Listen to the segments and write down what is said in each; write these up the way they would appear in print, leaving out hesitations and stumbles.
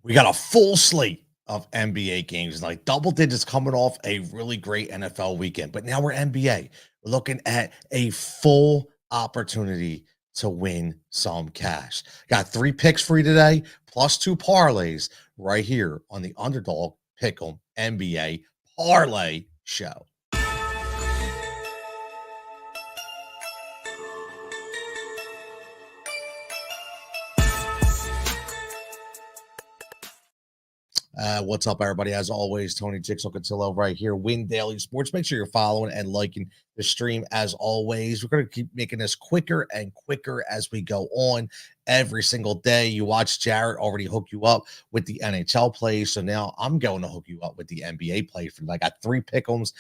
We got a full slate of NBA games, like double digits coming off a really great NFL weekend. But now we're NBA. We're looking at a full opportunity to win some cash. Got 3 picks for you today, plus 2 parlays right here on the Underdog Pick'em NBA Parlay Show. What's up, everybody? As always, Tony Jigsaw Cutillo right here, Win Daily Sports. Make sure you're following and liking the stream as always. We're going to keep making this quicker and quicker as we go on every single day. You watch Jared already hook you up with the NHL plays, so now I'm going to hook you up with the NBA play. I got 3 pick'ems,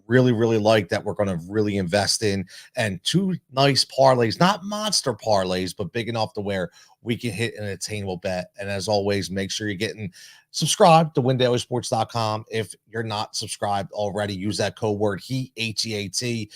really like that we're going to really invest in, and 2 nice parlays, not monster parlays, but big enough to where we can hit an attainable bet. And as always, make sure you're getting subscribe to windailysports.com. If you're not subscribed already, use that code word HEAT, HEAT,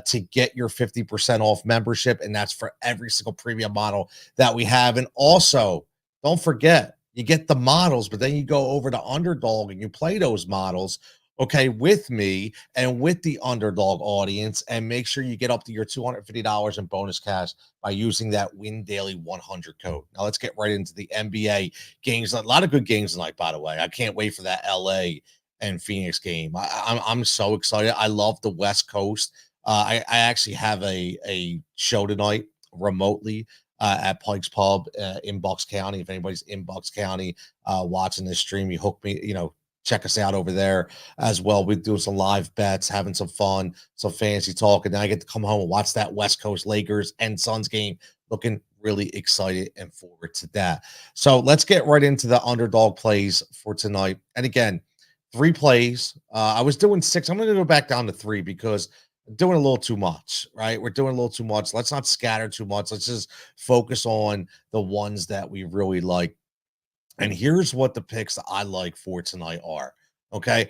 to get your 50% off membership. And that's for every single premium model that we have. And also, don't forget, you get the models, but then you go over to Underdog and you play those models, okay, with me and with the Underdog audience, and make sure you get up to your $250 in bonus cash by using that Win Daily 100 code. Now let's get right into the NBA games. A lot of good games tonight, by the way. I can't wait for that LA and Phoenix game. I'm so excited. I love the West Coast. I actually have a show tonight remotely at Pike's Pub in Bucks County. If anybody's in Bucks County watching this stream, you hook me, check us out over there as well. We're doing some live bets, having some fun, some fancy talk. And then I get to come home and watch that West Coast Lakers and Suns game. Looking really excited and forward to that. So let's get right into the Underdog plays for tonight. And again, 3 plays. I was doing 6. I'm going to go back down to 3 because I'm doing a little too much, right? We're doing a little too much. Let's not scatter too much. Let's just focus on the ones that we really like. And here's what the picks that I like for tonight are. Okay.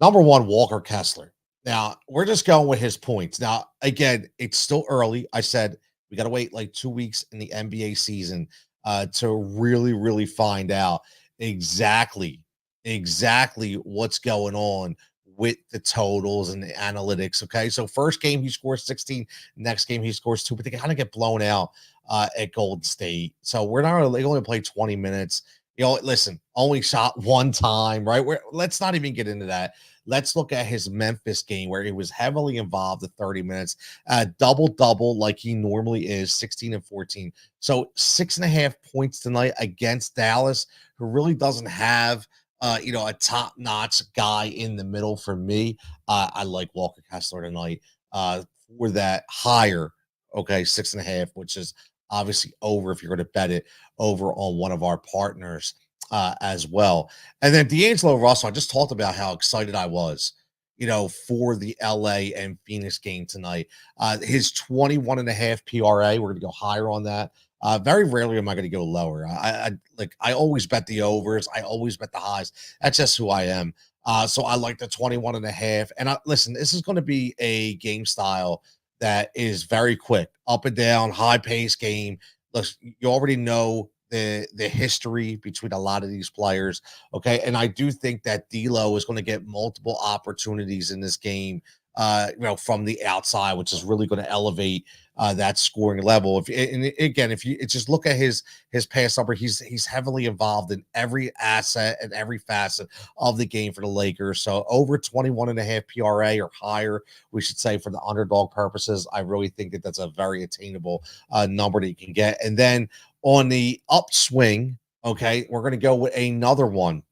Number 1, Walker Kessler. Now, we're just going with his points. Now, again, it's still early. I said we got to wait like 2 weeks in the NBA season to really find out exactly what's going on with the totals and the analytics. Okay. So, first game, he scores 16. Next game, he scores 2, but they kind of get blown out at Golden State. So, we're not really only play 20 minutes. Listen, only shot 1 time, right? Let's not even get into that. Let's look at his Memphis game where he was heavily involved at 30 minutes, double like he normally is, 16 and 14. So 6.5 points tonight against Dallas, who really doesn't have, a top-notch guy in the middle for me. I like Walker Kessler tonight for that higher, okay, 6.5, which is obviously over if you're going to bet it over on one of our partners as well. And then D'Angelo Russell, I just talked about how excited I was, for the LA and Phoenix game tonight. His 21.5 PRA, we're going to go higher on that. Very rarely am I going to go lower. I always bet the overs. I always bet the highs. That's just who I am. So I like the 21.5. And listen, this is going to be a game style that is very quick, up and down, high pace game. Listen, you already know the history between a lot of these players. Okay. And I do think that D'Lo is going to get multiple opportunities in this game, from the outside, which is really going to elevate that scoring level. If you just look at his pass number, he's heavily involved in every asset and every facet of the game for the Lakers. So over 21.5 PRA or higher, we should say, for the Underdog purposes. I really think that that's a very attainable number that you can get. And then on the upswing, okay, we're going to go with another one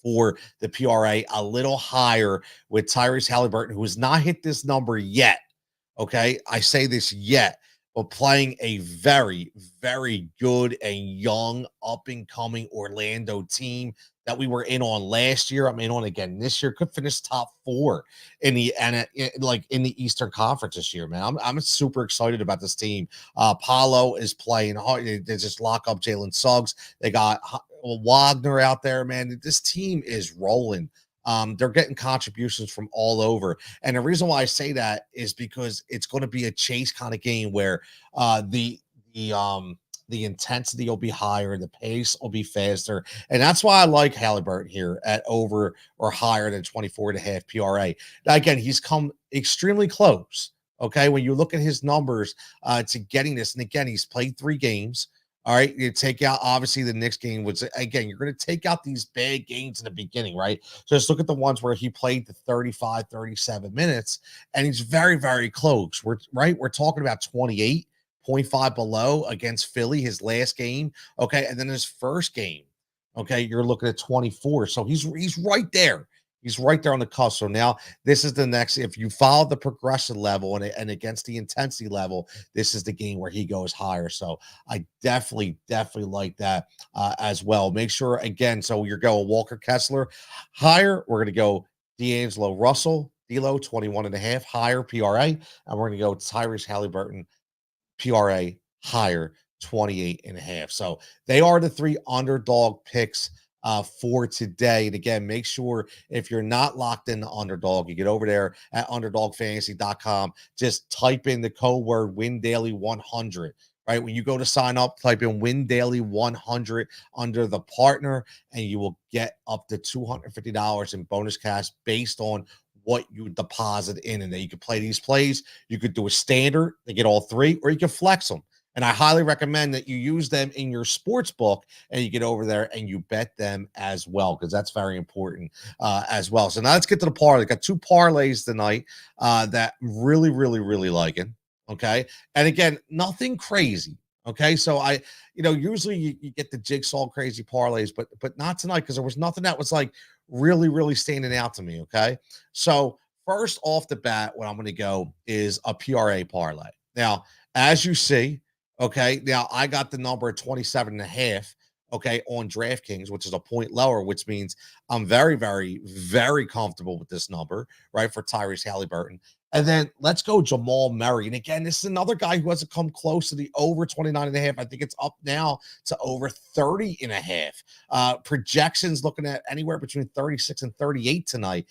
for the PRA a little higher with Tyrese Halliburton, who has not hit this number yet. Okay. I say this yet, but playing a very good and young up and coming Orlando team that we were in on last year. I'm in on again this year. Could finish top 4 in the in the Eastern Conference this year, man. I'm super excited about this team. Paulo is playing hard. They just lock up Jalen Suggs. They got Wagner out there, man. This team is rolling. They're getting contributions from all over. And the reason why I say that is because it's going to be a chase kind of game where the the intensity will be higher, the pace will be faster. And that's why I like Halliburton here at over or higher than 24.5 PRA. Now, again, he's come extremely close. Okay. When you look at his numbers to getting this, and again, he's played 3 games. All right. You take out obviously the next game, which again, you're going to take out these bad games in the beginning, right? So just look at the ones where he played the 35, 37 minutes, and he's very, very close. We're talking about 28.5 below against Philly, his last game. Okay. And then his first game. Okay, you're looking at 24. So he's right there. He's right there on the cusp. So now this is the next. If you follow the progression level and against the intensity level, this is the game where he goes higher. So I definitely like that as well. Make sure again. So you're going Walker Kessler higher. We're gonna go D'Angelo Russell, D'Lo 21.5 higher PRA, and we're gonna go Tyrese Halliburton PRA higher, 28.5. So they are the 3 underdog picks for today. And again, make sure if you're not locked into underdog, you get over there at underdogfantasy.com. Just type in the code word win daily 100. Right when you go to sign up, type in win daily 100 under the partner, and you will get up to $250 in bonus cash based on what you deposit in. And then you can play these plays. You could do a standard to get all 3, or you can flex them. And I highly recommend that you use them in your sports book and you get over there and you bet them as well, because that's very important as well. So now let's get to the parlay. Got 2 parlays tonight that really liking. Okay. And again, nothing crazy. Okay. So usually you get the Jigsaw crazy parlays, but not tonight, because there was nothing that was like really standing out to me. Okay. So first off the bat, what I'm going to go is a PRA parlay. Now, as you see, okay, now I got the number at 27.5, okay, on DraftKings, which is a point lower, which means I'm very comfortable with this number, right, for Tyrese Halliburton. And then let's go Jamal Murray. And again, this is another guy who hasn't come close to the over 29.5. I think it's up now to over 30.5. Projections looking at anywhere between 36 and 38 tonight.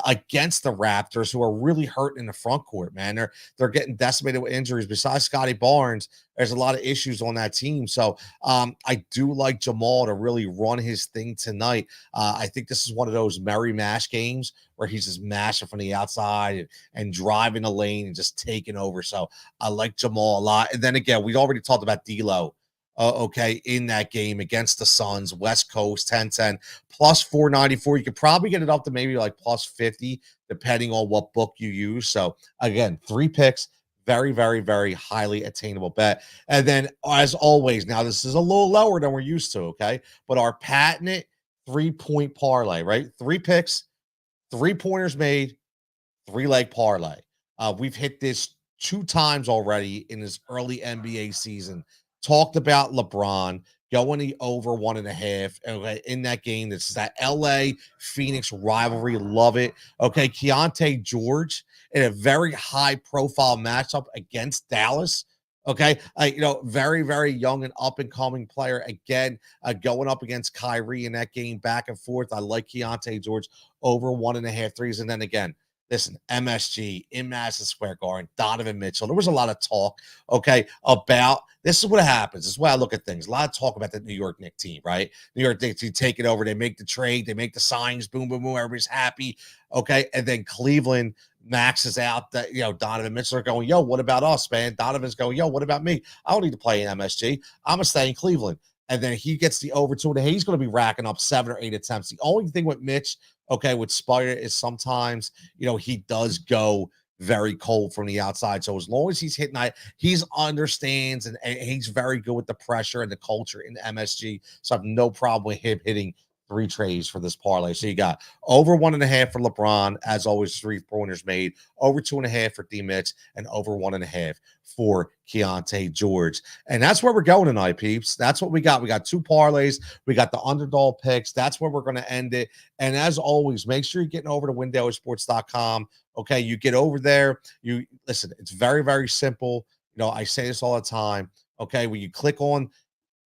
Against the Raptors, who are really hurting in the front court, man. They're getting decimated with injuries. Besides Scotty Barnes, there's a lot of issues on that team. So I do like Jamal to really run his thing tonight. I think this is one of those Murray mash games where he's just mashing from the outside and driving the lane and just taking over. So I like Jamal a lot. And then again, we already talked about D'Lo. Okay, in that game against the Suns, West Coast 10-10 plus 494. You could probably get it up to maybe like plus 50, depending on what book you use. So again, 3 picks, very highly attainable bet. And then, as always, now this is a little lower than we're used to. Okay, but our patented 3-point parlay, right? 3 picks, 3 pointers made, 3-leg parlay. We've hit this 2 times already in this early NBA season. Talked about LeBron going the over 1.5. Okay, in that game, this is that LA Phoenix rivalry. Love it. Okay, Keontae George in a very high profile matchup against Dallas. Okay, very young and up and coming player again, going up against Kyrie in that game, back and forth. I like Keontae George over 1.5 threes, and then again, listen, MSG in Madison Square Garden, Donovan Mitchell. There was a lot of talk, okay, about this is what happens. This is why I look at things. A lot of talk about the New York Knicks team, right? New York Knicks team take it over. They make the trade. They make the signings. Boom. Everybody's happy. Okay. And then Cleveland maxes out that, Donovan Mitchell are going, yo, what about us, man? Donovan's going, yo, what about me? I don't need to play in MSG. I'm going to stay in Cleveland. And then he gets the over 2.5. He's going to be racking up 7 or 8 attempts. The only thing with Mitch, okay, with Spider is sometimes, he does go very cold from the outside. So as long as he's hitting that, he's understands and he's very good with the pressure and the culture in the MSG. So I have no problem with him hitting 3 trays for this parlay. So you got over 1.5 for LeBron, as always, 3 pointers made, over 2.5 for D Mitch, and over 1.5 for Keontae George. And that's where we're going tonight, peeps. That's what we got. We got 2 parlays. We got the underdog picks. That's where we're going to end it. And as always, make sure you're getting over to windailysports.com. Okay, you get over there. You listen, it's very simple. I say this all the time. Okay, when you click on,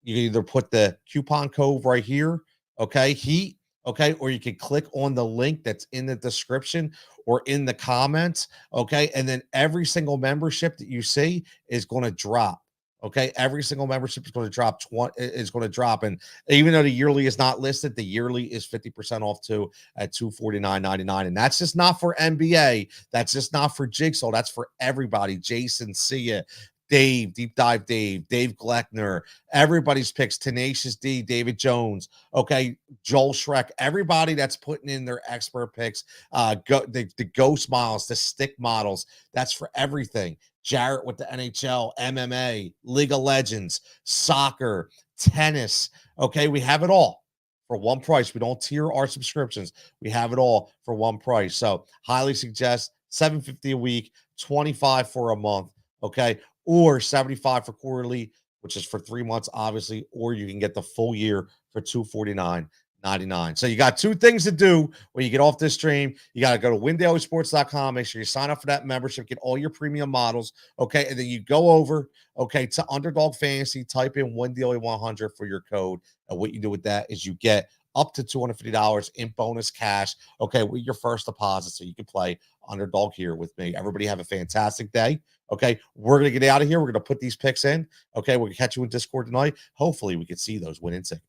you either put the coupon code right here, okay, heat, okay, or you can click on the link that's in the description or in the comments, okay, and then every single membership that you see is going to drop, Okay, every single membership is going to drop 20 is going to drop. And even though the yearly is not listed, the yearly is 50% off too at 249.99. And that's just not for NBA. That's just not for Jigsaw. That's for everybody. Jason, see ya. Dave, Deep Dive Dave Gleckner, everybody's picks, Tenacious D, David Jones, okay, Joel Shrek, everybody that's putting in their expert picks, the ghost models, the stick models, that's for everything. Jarrett with the NHL, MMA, League of Legends, soccer, tennis. Okay, we have it all for one price. We don't tier our subscriptions. We have it all for one price. So highly suggest $7.50 a week, 25 for a month. Okay, or 75 for quarterly, which is for 3 months, obviously, or you can get the full year for 249.99. So you got two things to do when you get off this stream. You got to go to windailysports.com. Make sure you sign up for that membership, get all your premium models. Okay. And then you go over, okay, to Underdog Fantasy, type in WinDaily100 for your code. And what you do with that is you get up to $250 in bonus cash. Okay. With your first deposit. So you can play Underdog here with me. Everybody have a fantastic day. Okay. We're going to get out of here. We're going to put these picks in. Okay. We're going to catch you in Discord tonight. Hopefully we can see those winning tickets.